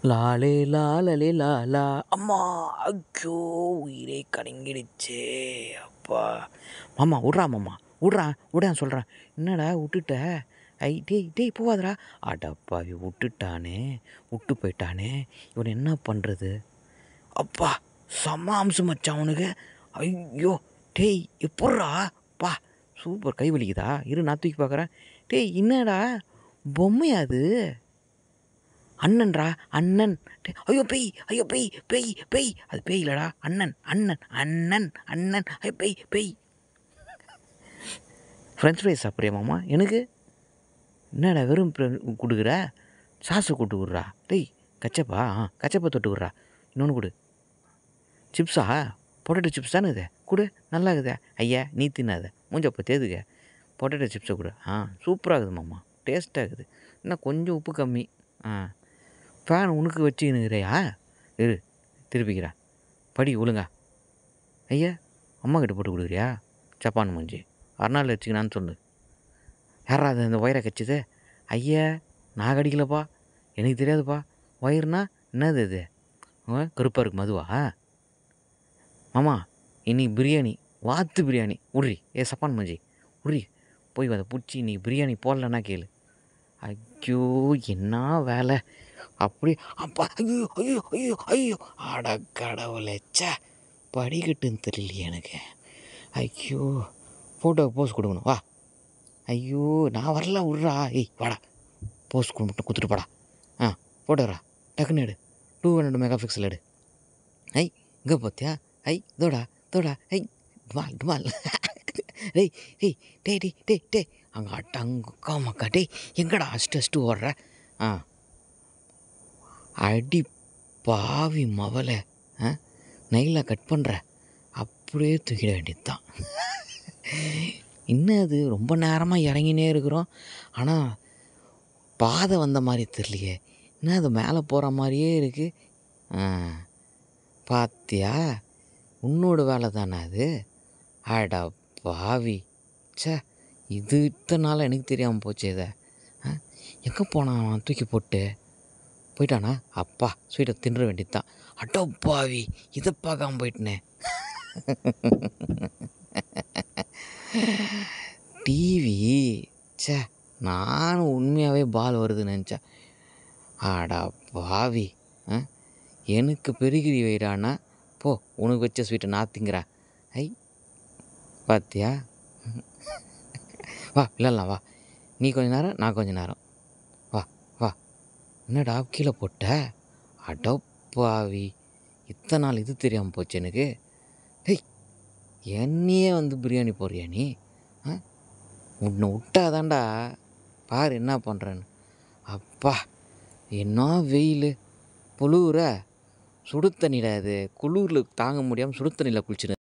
லாலே லாலலே லாலா அம்மா ஐயோ உயிரே கலங்கிடுச்சே அப்பா. மாமா விட்றா மாமா விடான் சொல்கிறேன். என்னடா விட்டுட்ட? டேய் டேய் போவாதடா. அடப்பாவி விட்டுட்டானே, விட்டு போயிட்டானே, இவன் என்ன பண்ணுறது? அப்பா செம்ம அம்சம் மச்சான் அவனுக்கு. ஐயோ டேய் எப்பட்றா பா, சூப்பர். கை வலிக்குதா? இரு நான் தூக்கி பார்க்குறேன். டேய் என்னடா பொம்மையா அது? அண்ணன்டா அண்ணன். ஐயோ பேய், ஐயோ பேய் பேய் பேய். அது பேய் இல்லைடா, அண்ணன் அண்ணன் அண்ணன் அண்ணன். ஐயோ பேய் பேய். ஃப்ரெஞ்ச் ஃப்ரைஸ் சாப்பிட்றியா மாமா? எனக்கு என்னடா வெறும் கொடுக்குற? சாஸை கொட்டு விட்றா. டேய் கச்சப்பா, கச்சப்பா தொட்டு விட்றா. இன்னொன்று கொடு. சிப்ஸா? பொட்டேட்டோ சிப்ஸ் தானே இது? கொடு, நல்லா இருக்குதே. ஐயா நீ தின்னாத, மூஞ்சப்போ தேதுக்க. பொட்டேட்டோ சிப்ஸை கொடு. சூப்பராக இருக்குது மாமா, டேஸ்ட்டாக இருக்குது. இன்னும் கொஞ்சம் உப்பு கம்மி. ஃபேன் உனக்கு வச்சுக்கினுக்கிறையா? இரு திருப்பிக்கிறேன். படி ஒழுங்கா. ஐயா அம்மா கிட்ட போட்டு கொடுக்குறியா? ஜப்பான் மூஞ்சி அருணாள் வச்சுக்கினான்னு சொல்லு. யாரா அது அந்த ஒயரை கச்சிது? ஐயா நான் கடிக்கலப்பா, எனக்கு தெரியாதுப்பா. ஒயர்னா என்னது இது? கருப்பாக இருக்கு மதுவா? மாமா இன்னைக்கு பிரியாணி, வாத்து பிரியாணி உட்ரி. சப்பான் மூஞ்சி உட்ரி. போய் அதை பிடிச்சி இன்னைக்கு பிரியாணி போடலன்னா கேளு. ஐயோ என்ன வேலை அப்படி. அப்பா ஐயோ ஐயோ ஐயோ ஐயோ அட கடவுளே, ச்சே படிக்கட்டுன்னு தெரியலையே எனக்கு. ஐயோ ஃபோட்டோ போஸ் கொடுக்கணும் வா. ஐயோ நான் வரல விட்றா. வாடா போஸ் மட்டும் கொடுத்துட்டு போடா. ஃபோட்டோரா டக்குன்னு எடு. 200 மெகா பிக்சல் எடு. இங்கே பார்த்தியா? தோடா தோடா. டுமால் டுமால். டேய் டேய் டேய் டேய் டேய் டேய் அங்கே அட்டங்கக்கா மக்கா. டேய் எங்கடா அஷ்டு ஓடுற? அடி பாவி மவலை. நெயிலில் கட் பண்ணுற அப்படியே தூக்கிட வேண்டியது தான். இன்னும் அது ரொம்ப நேரமாக இறங்கினே இருக்கிறோம், ஆனால் பாதை வந்த மாதிரி தெரியலையே. இன்னும் அது மேலே போகிற மாதிரியே இருக்குது. பாத்தியா, உன்னோட வேலை தானே அது? அடா பாவி, சே இது இத்தனை நாள் எனக்கு தெரியாமல் போச்சு. இதை எங்கே போனான் தூக்கி போயிட்டானா? அப்பா ஸ்வீட்டை தின்ற வேண்டியது தான். அடோ பாவி, இதை பார்க்காம போயிட்டனே. டிவி, சே நானும் உண்மையாகவே பால் வருதுன்னு நினச்சேன். ஆடா பாவி, எனக்கு பெருகிரி வைடானா போ. உனக்கு வச்ச ஸ்வீட்டை நான் திங்கிறேன். பாத்தியா? வா இல்லைலாம் வா. நீ கொஞ்ச நேரம், நான் கொஞ்ச நேரம். வா வா. என்னடா கீழே போட்ட? அடப்பாவி, இத்தனை நாள் இது தெரியாமல் போச்சு எனக்கு. என்னையே பிரியாணி போடுறியா நீ? உன்னை விட்டாதாண்டா பாரு என்ன பண்ணுறேன்னு. அப்பா என்ன வெயில், புழுவுற. சுடு தண்ணியில் அது குளிரில் தாங்க முடியாமல் சுடு தண்ணியில் குளிச்சுடு.